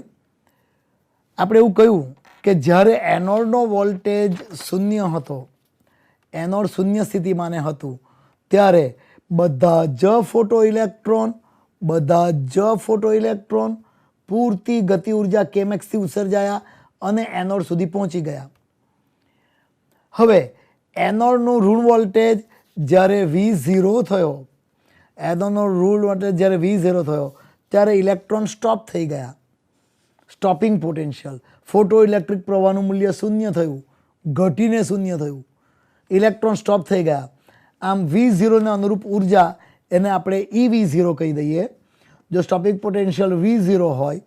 આપણે એવું કહ્યું કે જ્યારે એનોડનો વોલ્ટેજ શૂન્ય હતો, એનોડ શૂન્ય સ્થિતિમાને હતું, ત્યારે બધા જ ફોટો ઇલેક્ટ્રોન પૂરતી ગતિ ઉર્જા કેમેક્સથી ઉત્સર્જાયા અને એનોડ સુધી પહોંચી ગયા. હવે એનોડનું ઋણ વોલ્ટેજ જ્યારે V0 થયો, એનોડનો ઋણ વોલ્ટેજ જ્યારે V0 થયો ત્યારે ઇલેક્ટ્રોન સ્ટોપ થઈ ગયા. સ્ટોપિંગ પોટેન્શિયલ, ફોટો ઇલેક્ટ્રિક પ્રવાહનું મૂલ્ય શૂન્ય થયું, ઘટીને શૂન્ય થયું, ઇલેક્ટ્રોન સ્ટોપ થઈ ગયા. આમ V0 ને અનુરૂપ ઉર્જા એને આપણે EV0 કહી દઈએ. જો સ્ટોપિંગ પોટેન્શિયલ V0 હોય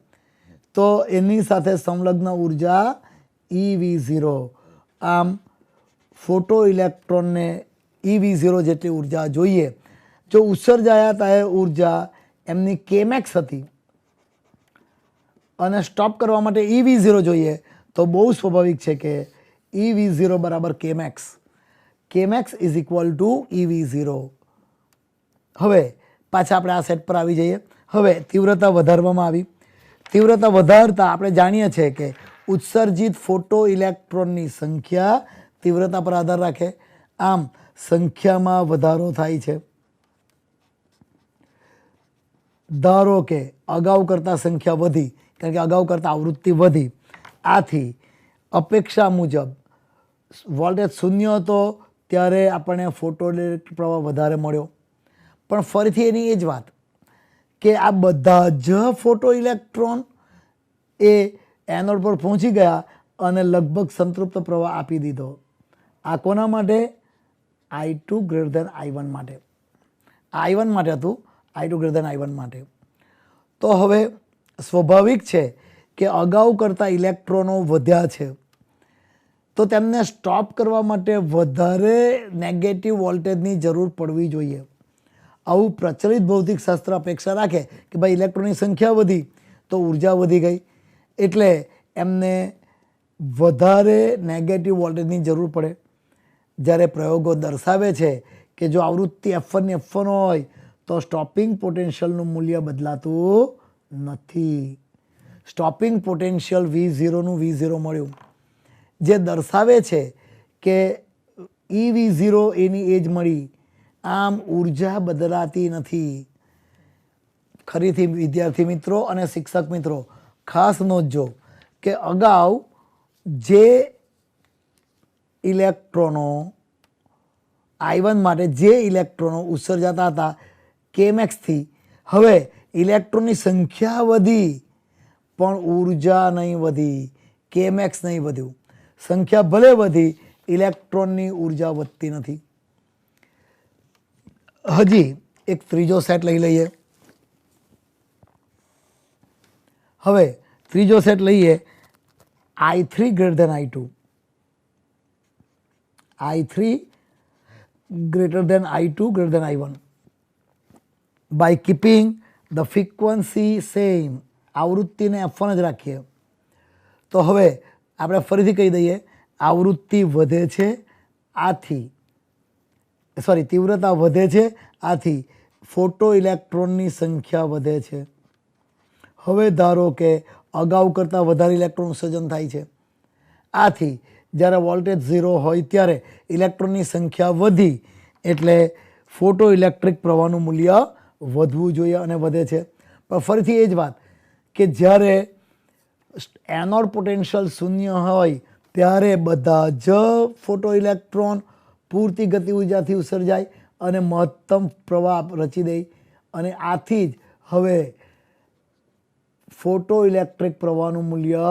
તો એની સાથે સંલગ્ન ઉર્જા EV0. આમ ફોટો ઇલેક્ટ્રોનને EV0 જેટલી ઉર્જા જોઈએ. જો ઉત્સર્જાયા હતા એ ઉર્જા એમની કેમેક્સ હતી અને સ્ટોપ કરવા માટે EV0 જોઈએ, તો બહુ સ્વાભાવિક છે કે EV0 બરાબર Chemex. Chemex is equal to EV0. હવે પાછા આપણે આ સેટ પર આવી જઈએ. હવે તીવ્રતા વધારવામાં આવી. તીવ્રતા વધારતા આપણે જાણીએ છીએ કે ઉત્સર્જિત ફોટો ઇલેક્ટ્રોનની સંખ્યા તીવ્રતા પર આધાર રાખે. આમ સંખ્યામાં વધારો થાય છે. ધારો કે અગાઉ કરતાં સંખ્યા વધી, કારણ કે અગાઉ કરતાં આવૃત્તિ વધી. આથી અપેક્ષા મુજબ વોલ્ટેજ શૂન્ય હતો ત્યારે આપણને ફોટો ઇલેક્ટ્રિક પ્રવાહ વધારે મળ્યો. પણ ફરીથી એની એ જ વાત કે આ બધા જ ફોટો ઇલેક્ટ્રોન એ એનોડ પર પહોંચી ગયા અને લગભગ સંતૃપ્ત પ્રવાહ આપી દીધો. આ કોના માટે? I2 greater than I1 માટે. I1 માટે હતું, I2 greater than I1 માટે. તો હવે સ્વાભાવિક છે કે અગાઉ કરતાં ઇલેક્ટ્રોનો વધ્યા છે, તો તેમને સ્ટોપ કરવા માટે વધારે નેગેટિવ વોલ્ટેજની જરૂર પડવી જોઈએ. આવું પ્રચલિત ભૌતિકશાસ્ત્ર અપેક્ષા રાખે કે ભાઈ ઇલેક્ટ્રોનની સંખ્યા વધી તો ઉર્જા વધી ગઈ, એટલે એમને વધારે નેગેટિવ વોલ્ટેજની જરૂર પડે. જ્યારે પ્રયોગો દર્શાવે છે કે જો આવૃત્તિ F1 ની F1 હોય તો સ્ટોપિંગ પોટેન્શિયલનું મૂલ્ય બદલાતું નથી. સ્ટોપિંગ પોટેન્શિયલ V0નું V0 મળ્યું, જે દર્શાવે છે કે EV0 એની એજ મળી. આમ ઉર્જા બદલાતી નથી. ફરીથી વિદ્યાર્થી મિત્રો અને શિક્ષક મિત્રો ખાસ નોંધજો કે અગાઉ જે ઇલેક્ટ્રોનો I1 માટે જે ઇલેક્ટ્રોનો ઉત્સર્જાતા હતા કેમેક્સથી, હવે ઇલેક્ટ્રોનની સંખ્યા વધી પણ ઉર્જા નહીં વધી, કેમેક્સ નહીં વધ્યું. સંખ્યા ભલે વધી, ઇલેક્ટ્રોનની ઉર્જા વધતી નથી. હજી એક ત્રીજો સેટ લઈ લઈએ. હવે ત્રીજો સેટ લઈએ I3 greater than I2. I3 greater than I2 greater than I1. By keeping the frequency same. આવૃત્તિને F1 જ રાખીએ. તો હવે આપણે ફરીથી કહી દઈએ, આવૃત્તિ વધે છે આથી તીવ્રતા વધે છે, આથી ફોટો ઇલેક્ટ્રોનની સંખ્યા વધે છે. હવે ધારો કે અગાઉ કરતાં વધારે ઇલેક્ટ્રોન ઉત્સર્જન થાય છે. આથી જ્યારે વોલ્ટેજ 0 હોય ત્યારે ઇલેક્ટ્રોનની સંખ્યા વધી, એટલે ફોટો ઇલેક્ટ્રિક પ્રવાહનું મૂલ્ય વધવું જોઈએ અને વધે છે. પણ ફરીથી એ જ વાત કે જ્યારે એનોડ પોટેન્શિયલ શૂન્ય હોય ત્યારે બધા જ ફોટો ઇલેક્ટ્રોન પૂરતી ગતિ ઉર્જાથી ઉત્સર્જાય અને મહત્તમ પ્રવાહ રચી દે, અને આથી જ હવે ફોટો ઇલેક્ટ્રિક પ્રવાહનું મૂલ્ય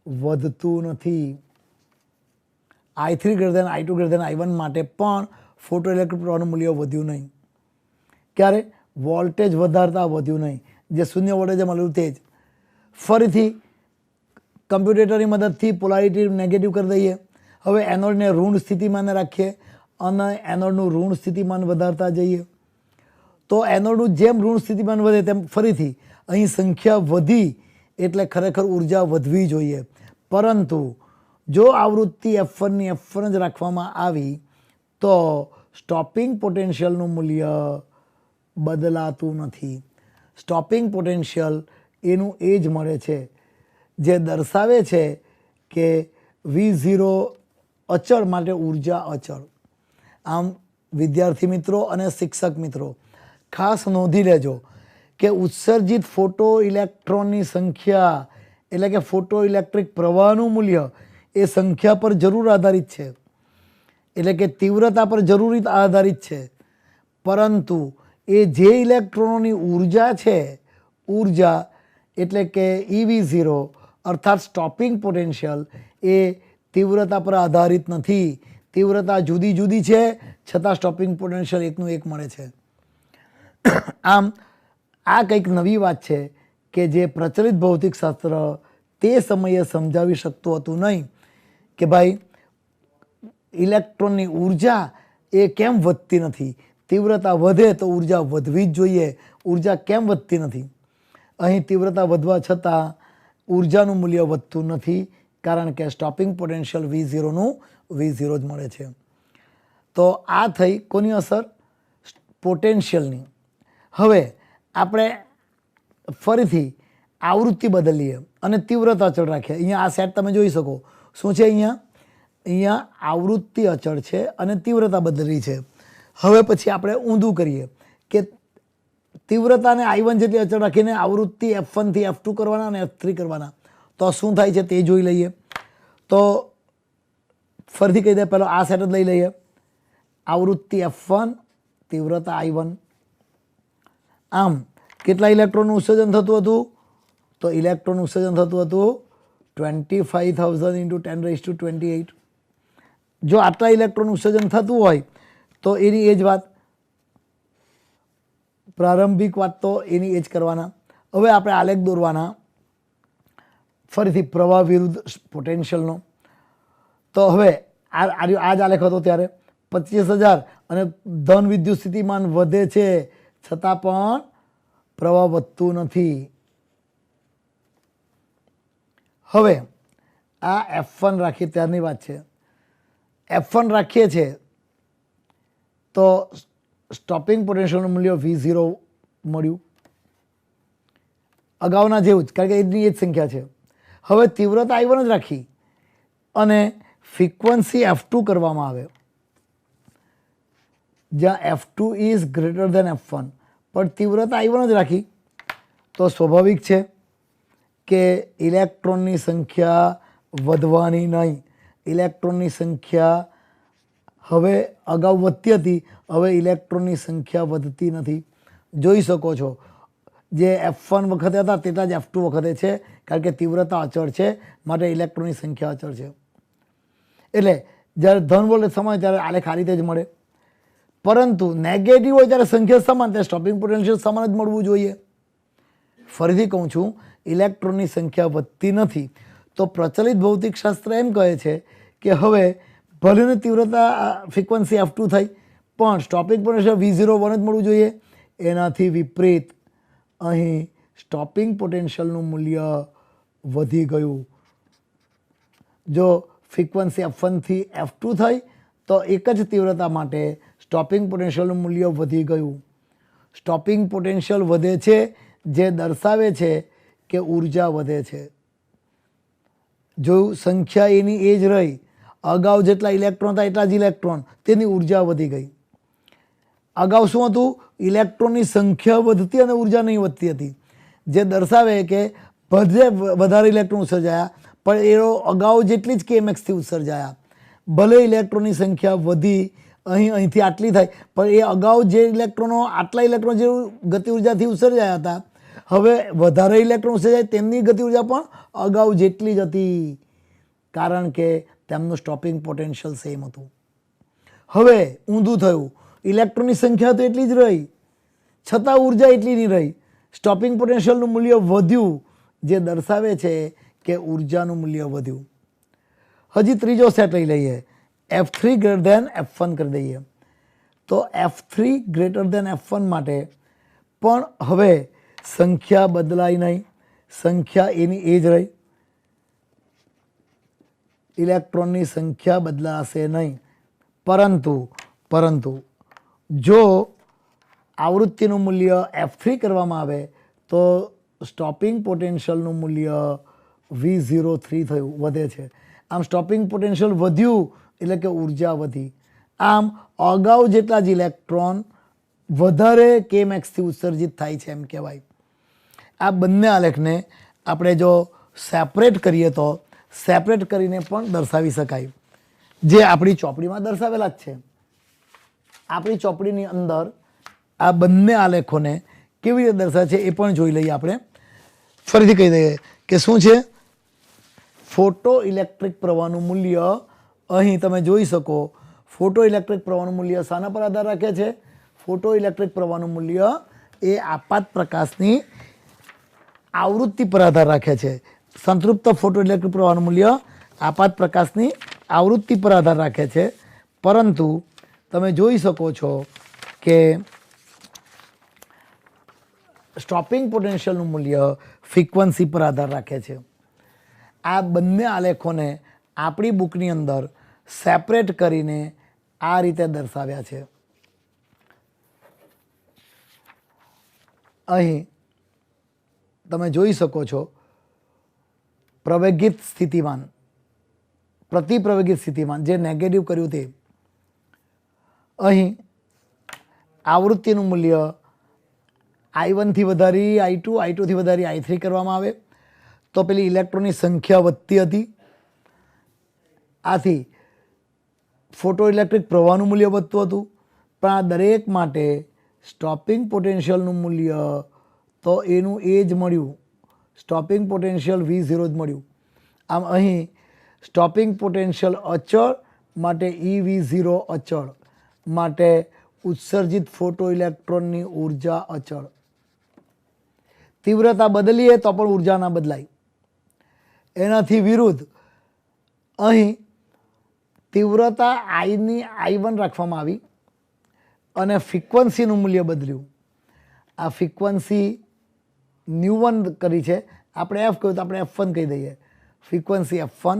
વધતું નથી. I3 greater than I2 greater than I1 માટે પણ ફોટો ઇલેક્ટ્રિક પ્રવાહનું મૂલ્ય વધ્યું નહીં. ક્યારે? વોલ્ટેજ વધારતા વધ્યું નહીં. જે શૂન્ય વોલ્ટેજ મળ્યું તે જ. ફરીથી કમ્પ્યુટેટરની મદદથી પોલારિટી નેગેટિવ કરી દઈએ. હવે એનોડને ઋણ સ્થિતિમાન રાખીએ અને એનોડનું ઋણ સ્થિતિમાન વધારતા જઈએ. તો એનોડનું જેમ ઋણ સ્થિતિમાન વધે તેમ ફરીથી અહીં સંખ્યા વધી એટલે ખરેખર ઉર્જા વધવી જોઈએ. પરંતુ જો આવૃત્તિ F1 ની F1 જ રાખવામાં આવી તો સ્ટોપિંગ પોટેન્શિયલનું મૂલ્ય બદલાતું નથી. સ્ટોપિંગ પોટેન્શિયલ એનું એ જ મળે છે, જે દર્શાવે છે કે V0 અચળ માટે ઉર્જા અચળ. આમ વિદ્યાર્થી મિત્રો અને શિક્ષક મિત્રો ખાસ નોંધી લેજો કે ઉત્સર્જિત ફોટો ઇલેક્ટ્રોનની સંખ્યા એટલે કે ફોટો ઇલેક્ટ્રિક પ્રવાહનું મૂલ્ય એ સંખ્યા પર જરૂર આધારિત છે, એટલે કે તીવ્રતા પર જરૂરી આધારિત છે, પરંતુ એ જે ઇલેક્ટ્રોનોની ઉર્જા છે, ઉર્જા એટલે કે EV0 અર્થાત સ્ટોપિંગ પોટેન્શિયલ એ તીવ્રતા પર આધારિત નથી. તીવ્રતા જુદી જુદી છે છતાં સ્ટોપિંગ પોટેન્શિયલ એકનું એક મળે છે. આમ આ કંઈક નવી વાત છે કે જે પ્રચલિત ભૌતિકશાસ્ત્ર તે સમયે સમજાવી શકતું હતું નહીં કે ભાઈ ઇલેક્ટ્રોનની ઉર્જા એ કેમ વધતી નથી, તીવ્રતા વધે તો ઉર્જા વધવી જ જોઈએ, ઉર્જા કેમ વધતી નથી. અહીં તીવ્રતા વધવા છતાં ઉર્જાનું મૂલ્ય વધતું નથી કારણ કે સ્ટોપિંગ પોટેન્શિયલ V0નું V0 જ મળે છે. તો આ થઈ કોની અસર? પોટેન્શિયલની. હવે આપણે ફરીથી આવૃત્તિ બદલીએ અને તીવ્રતા અચળ રાખીએ. અહીંયા આ સેટ તમે જોઈ શકો શું છે, અહીંયા આવૃત્તિ અચળ છે અને તીવ્રતા બદલી છે. હવે પછી આપણે ઊંધું કરીએ કે તીવ્રતાને I1 જેટલી અચળ રાખીને આવૃત્તિ F1 થી F2 કરવાના અને F3 કરવાના. તો શું થાય છે તે જોઈ લઈએ. તો ફરીથી કહી દે, પહેલો આ સેટ જ લઈ લઈએ. આવૃત્તિ F1, તીવ્રતા I1. આમ કેટલા ઇલેક્ટ્રોનનું ઉત્સર્જન થતું હતું? તો ઇલેક્ટ્રોન ઉત્સર્જન થતું હતું 25,000 × 10⁻²8. જો આટલા ઇલેક્ટ્રોન ઉત્સર્જન થતું હોય તો એની એ જ વાત, પ્રારંભિક વાત તો એની એ જ કરવાના. હવે આપણે આલેખ દોરવાના ફરીથી પ્રવાહ વિરુદ્ધ પોટેન્શિયલનો. તો હવે આ જ આલેખ હતો ત્યારે 25,000 અને ધન વિદ્યુત સ્થિતિમાન વધે છે છતાં પણ પ્રવાહ વધતું નથી. હવે આ F1 રાખીએ ત્યારની વાત છે. F1 રાખીએ છીએ તો સ્ટોપિંગ પોટેન્શિયલનું મૂલ્ય V0 મળ્યું, અગાઉના જેવું જ, કારણ કે એની એ જ સંખ્યા છે. હવે તીવ્રતા I1 જ રાખી અને ફ્રીક્વન્સી F2 કરવામાં આવે, જ્યાં F2 is greater than F1, પણ તીવ્રતા I1 જ રાખી તો સ્વાભાવિક છે કે ઇલેક્ટ્રોનની સંખ્યા વધવાની નહીં. ઇલેક્ટ્રોનની સંખ્યા હવે અગાઉ વધતી હતી, હવે ઇલેક્ટ્રોનની સંખ્યા વધતી નથી. જોઈ શકો છો જે F1 વખતે હતા તેટલા જ F2 વખતે છે, કારણ કે તીવ્રતા અચળ છે માટે ઇલેક્ટ્રોનની સંખ્યા અચળ છે. એટલે જ્યારે ધન વોલ્ટેજ સમાન ત્યારે આલેખ આ રીતે જ મળે, પરંતુ નેગેટિવ હોય ત્યારે સંખ્યા સમાન, ત્યારે સ્ટોપિંગ પોટેન્શિયલ સમાન જ મળવું જોઈએ. ફરીથી કહું છું, ઇલેક્ટ્રોનની સંખ્યા વધતી નથી. તો પ્રચલિત ભૌતિકશાસ્ત્ર એમ કહે છે કે હવે ભલેને તીવ્રતા ફ્રીક્વન્સી F2 થઈ પણ સ્ટોપિંગ પોટેન્શિયલ V01 જ મળવું જોઈએ. એનાથી વિપરીત અહીં સ્ટોપિંગ પોટેન્શિયલનું મૂલ્ય વધી ગયું. જો ફ્રીક્વન્સી F1 થી F2 થઈ તો એક જ તીવ્રતા માટે સ્ટોપિંગ પોટેન્શિયલનું મૂલ્ય વધી ગયું. સ્ટોપિંગ પોટેન્શિયલ વધે છે જે દર્શાવે છે કે ઉર્જા વધે છે. જો સંખ્યા એની એ જ રહી, અગાઉ જેટલા ઇલેક્ટ્રોન હતા એટલા જ ઇલેક્ટ્રોન, તેની ઉર્જા વધી ગઈ. અગાઉ શું હતું? ઇલેક્ટ્રોનની સંખ્યા વધતી અને ઉર્જા નહીં વધતી હતી, જે દર્શાવે કે ભલે વધારે ઇલેક્ટ્રોન ઉત્સર્જાયા પણ એનો અગાઉ જેટલી જ kmaxથી ઉત્સર્જાયા. ભલે ઇલેક્ટ્રોનની સંખ્યા વધી, અહીંથી આટલી થાય, પણ એ અગાઉ જે ઇલેક્ટ્રોનો આટલા ઇલેક્ટ્રોન જે ગતિ ઉર્જાથી ઉત્સર્જાયા હતા, હવે વધારે ઇલેક્ટ્રોન ઉત્સર્જાય તેમની ગતિ ઉર્જા પણ અગાઉ જેટલી જ હતી, કારણ કે તેમનું સ્ટોપિંગ પોટેન્શિયલ સેમ હતું. હવે ઊંધું થયું, ઇલેક્ટ્રોનની સંખ્યા તો એટલી જ રહી છતાં ઉર્જા એટલી નહીં રહી. સ્ટોપિંગ પોટેન્શિયલનું મૂલ્ય વધ્યું, જે દર્શાવે છે કે ઉર્જાનું મૂલ્ય વધ્યું. હજી ત્રીજો સેટ લઈ લઈએ, F3 ગ્રેટર ધેન F1 કરી દઈએ. તો F3 ગ્રેટર ધેન F1 માટે પણ હવે સંખ્યા બદલાઈ નહીં, સંખ્યા એની એ જ રહી, ઇલેક્ટ્રોનની સંખ્યા બદલાશે નહીં. પરંતુ જો આવૃત્તિનું મૂલ્ય F3 કરવામાં આવે તો સ્ટોપિંગ પોટેન્શિયલનું મૂલ્ય V03 થયું, વધે છે. આમ સ્ટોપિંગ પોટેન્શિયલ વધ્યું એટલે કે ઉર્જા વધી. આમ અગાઉ જેટલા જ ઇલેક્ટ્રોન વધારે કેમેક્સથી ઉત્સર્જિત થાય છે એમ કહેવાય. આ બંને આલેખને આપણે જો સેપરેટ કરીએ તો સેપરેટ કરીને પણ દર્શાવી શકાય, જે આપણી ચોપડીમાં દર્શાવેલા જ છે. આપણી ચોપડીની અંદર આ બંને આલેખોને કેવી રીતે દર્શાવે છે એ પણ જોઈ લઈએ. આપણે ફરીથી કહી દઈએ કે શું છે. ફોટો ઇલેક્ટ્રિક પ્રવાહનું મૂલ્ય અહીં તમે જોઈ શકો. ફોટો ઇલેક્ટ્રિક પ્રવાહનું મૂલ્ય શાના પર આધાર રાખે છે? ફોટો ઇલેક્ટ્રિક પ્રવાહનું મૂલ્ય એ આપાત પ્રકાશની આવૃત્તિ પર આધાર રાખે છે. સંતૃપ્ત ફોટો ઇલેક્ટ્રિક પ્રવાહનું મૂલ્ય આપાત પ્રકાશની આવૃત્તિ પર આધાર રાખે છે. પરંતુ તમે જોઈ શકો છો કે સ્ટોપિંગ પોટેન્શિયલનું મૂલ્ય ફ્રીક્વન્સી પર આધાર રાખે છે. આ બંને આલેખોને આપણી બુકની અંદર સેપરેટ કરીને આ રીતે દર્શાવ્યા છે. અહીં તમે જોઈ શકો છો પ્રવેગિત સ્થિતિમાન, પ્રતિપ્રવેગિત સ્થિતિમાન જે નેગેટિવ કર્યું તે. અહીં આવૃત્તિનું મૂલ્ય I1 થી વધારી I2, I2 થી વધારી I3 કરવામાં આવે તો પેલી ઇલેક્ટ્રોનની સંખ્યા વધતી હતી. આથી ફોટો ઇલેક્ટ્રિક પ્રવાહનું મૂલ્ય વધતું હતું. પણ આ દરેક માટે સ્ટોપિંગ પોટેન્શિયલનું મૂલ્ય તો એનું એ જ મળ્યું, સ્ટોપિંગ પોટેન્શિયલ V0 જ મળ્યું. આમ અહીં સ્ટોપિંગ પોટેન્શિયલ અચળ માટે EV0 અચળ, માટે ઉત્સર્જિત ફોટો ઇલેક્ટ્રોનની ઉર્જા અચળ. તીવ્રતા બદલીએ તો પણ ઉર્જા ના બદલાય. એનાથી વિરુદ્ધ અહીં તીવ્રતા I1 રાખવામાં આવી અને ફ્રીક્વન્સીનું મૂલ્ય બદલ્યું. આ ફ્રીક્વન્સી ન્યૂ1 કરી છે. આપણે F કહ્યું તો આપણે F1 કહી દઈએ. ફ્રીક્વન્સી F1,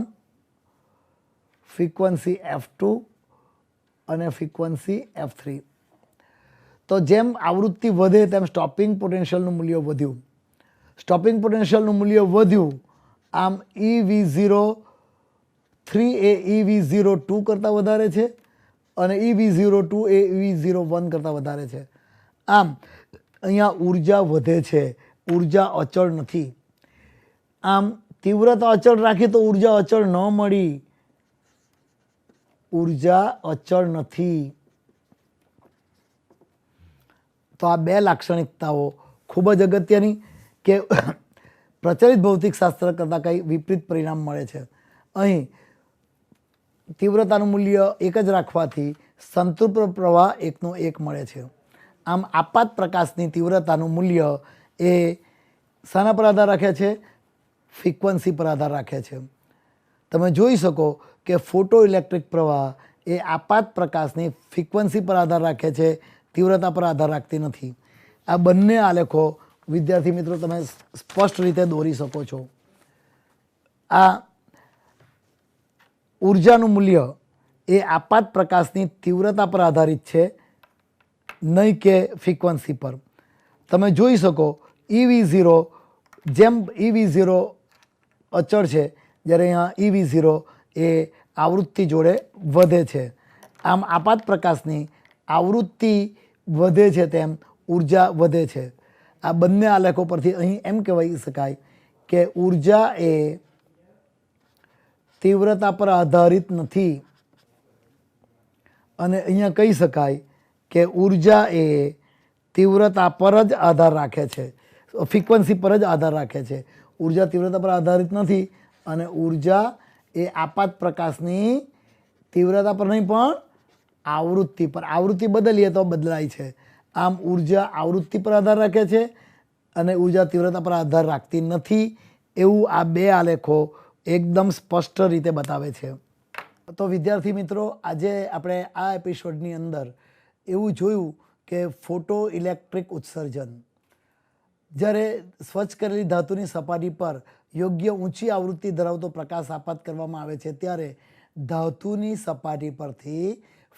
ફ્રીક્વન્સી F2 અને ફ્રીક્વન્સી F3. તો જેમ આવૃત્તિ વધે તેમ સ્ટોપિંગ પોટેન્શિયલનું મૂલ્ય વધ્યું. સ્ટોપિંગ પોટેન્શિયલનું મૂલ્ય વધ્યું. આમ EV03 એ EV02 કરતાં વધારે છે અને EV02 એ EV01 કરતાં વધારે છે. આમ અહીંયા ઉર્જા વધે છે, ઉર્જા અચળ નથી. આમ તીવ્રતા અચળ રાખી તો ઉર્જા અચળ ન મળી, ઉર્જા અચળ નથી. તો આ બે લાક્ષણિકતાઓ ખૂબ જ અગત્યની કે પ્રચલિત ભૌતિકશાસ્ત્ર કરતાં કંઈ વિપરીત પરિણામ મળે છે. અહીં તીવ્રતાનું મૂલ્ય એક જ રાખવાથી સંતૃપ્ત પ્રવાહ એકનો એક મળે છે. આમ આપાત પ્રકાશની તીવ્રતાનું મૂલ્ય એ શાના પર આધાર રાખે છે? ફ્રીક્વન્સી પર આધાર રાખે છે. તમે જોઈ શકો કે ફોટો ઇલેક્ટ્રિક પ્રવાહ એ આપાત પ્રકાશની ફ્રીક્વન્સી પર આધાર રાખે છે, તીવ્રતા પર આધાર રાખતી નથી. આ બંને આલેખો વિદ્યાર્થી મિત્રો તમે સ્પષ્ટ રીતે દોરી શકો છો. આ ઉર્જાનું મૂલ્ય એ આપાત પ્રકાશની તીવ્રતા પર આધારિત છે, નહીં કે ફ્રીક્વન્સી પર. તમે જોઈ શકો EV0, જેમ EV0 અચળ છે જ્યારે અહીંયા EV0 એ આવૃત્તિ જોડે વધે છે. આમ આપાત પ્રકાશની આવૃત્તિ વધે છે તેમ ઉર્જા વધે છે. આ બંને આલેખો પરથી અહીં એમ કહેવાય શકાય કે ઉર્જા એ તીવ્રતા પર આધારિત નથી અને અહીંયા કહી શકાય કે ઉર્જા એ તીવ્રતા પર જ આધાર રાખે છે, ફ્રીક્વન્સી પર જ આધાર રાખે છે. ઉર્જા તીવ્રતા પર આધારિત નથી અને ઉર્જા એ આપાત પ્રકાશની તીવ્રતા પર નહીં પણ આવૃત્તિ પર. આવૃત્તિ બદલીએ તો બદલાય છે. આમ ઉર્જા આવૃત્તિ પર આધાર રાખે છે અને ઉર્જા તીવ્રતા પર આધાર રાખતી નથી, એવું આ બે આલેખો એકદમ સ્પષ્ટ રીતે બતાવે છે. તો વિદ્યાર્થી મિત્રો, આજે આપણે આ એપિસોડની અંદર એવું જોયું કે ફોટો ઇલેક્ટ્રિક ઉત્સર્જન, જ્યારે સ્વચ્છ કરેલી ધાતુની સપાટી પર યોગ્ય ઊંચી આવૃત્તિ ધરાવતો પ્રકાશ આપાત કરવામાં આવે છે ત્યારે ધાતુની સપાટી પરથી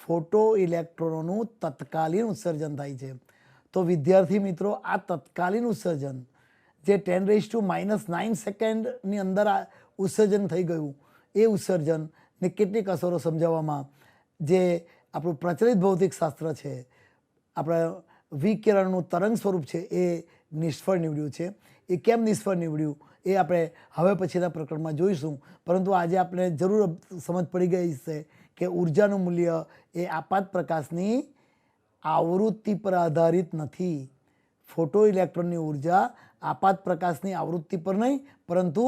ફોટો ઇલેક્ટ્રોનોનું તત્કાલીન ઉત્સર્જન થાય છે. તો વિદ્યાર્થી મિત્રો, આ તત્કાલીન ઉત્સર્જન જે 10⁻⁹ સેકન્ડની અંદર આ ઉત્સર્જન થઈ ગયું, એ એ ઉત્સર્જન ને કેટલીક અસરો સમજાવવામાં જે આપણું પ્રચલિત ભૌતિક શાસ્ત્ર છે, આપણા વિકિરણનું તરંગ સ્વરૂપ છે, એ નિષ્ફળ નીવડ્યું છે. એ કેમ નિષ્ફળ નીવડ્યું એ આપણે હવે પછીના પ્રકરણમાં જોઈશું. પરંતુ આજે આપણે જરૂર સમજ પડી ગઈ છે કે ઉર્જાનું મૂલ્ય એ આપાત પ્રકાશની આવૃત્તિ પર આધારિત નથી. ફોટો ઇલેક્ટ્રોનની ઉર્જા આપાત પ્રકાશની આવૃત્તિ પર નહીં પરંતુ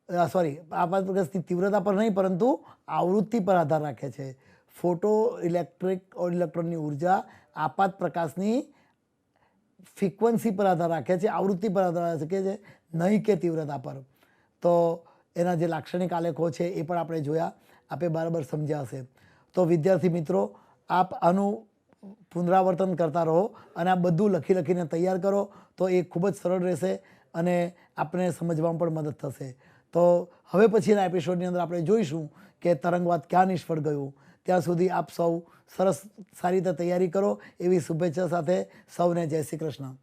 આપાત પ્રકાશની તીવ્રતા પર નહીં પરંતુ આવૃત્તિ પર આધાર રાખે છે. ફોટો ઇલેક્ટ્રોનની ઉર્જા આપાત પ્રકાશની ફ્રીક્વન્સી પર આધાર રાખે છે, આવૃત્તિ પર આધાર રાખે છે, નહીં કે તીવ્રતા પર. તો એના જે લાક્ષણિક આલેખો છે એ પણ આપણે જોયા, આપે બરાબર સમજ્યા હશે. તો વિદ્યાર્થી મિત્રો, આપ આનું પુનરાવર્તન કરતા રહો અને આ બધું લખીને તૈયાર કરો તો એ ખૂબ જ સરળ રહેશે અને આપણે સમજવામાં પણ મદદ થશે. તો હવે પછીના એપિસોડની અંદર આપણે જોઈશું કે તરંગવાદ ક્યાં નિષ્ફળ ગયું. ત્યાં સુધી આપ સૌ સારી રીતે તૈયારી કરો એવી શુભેચ્છા સાથે સૌને જય શ્રી કૃષ્ણ.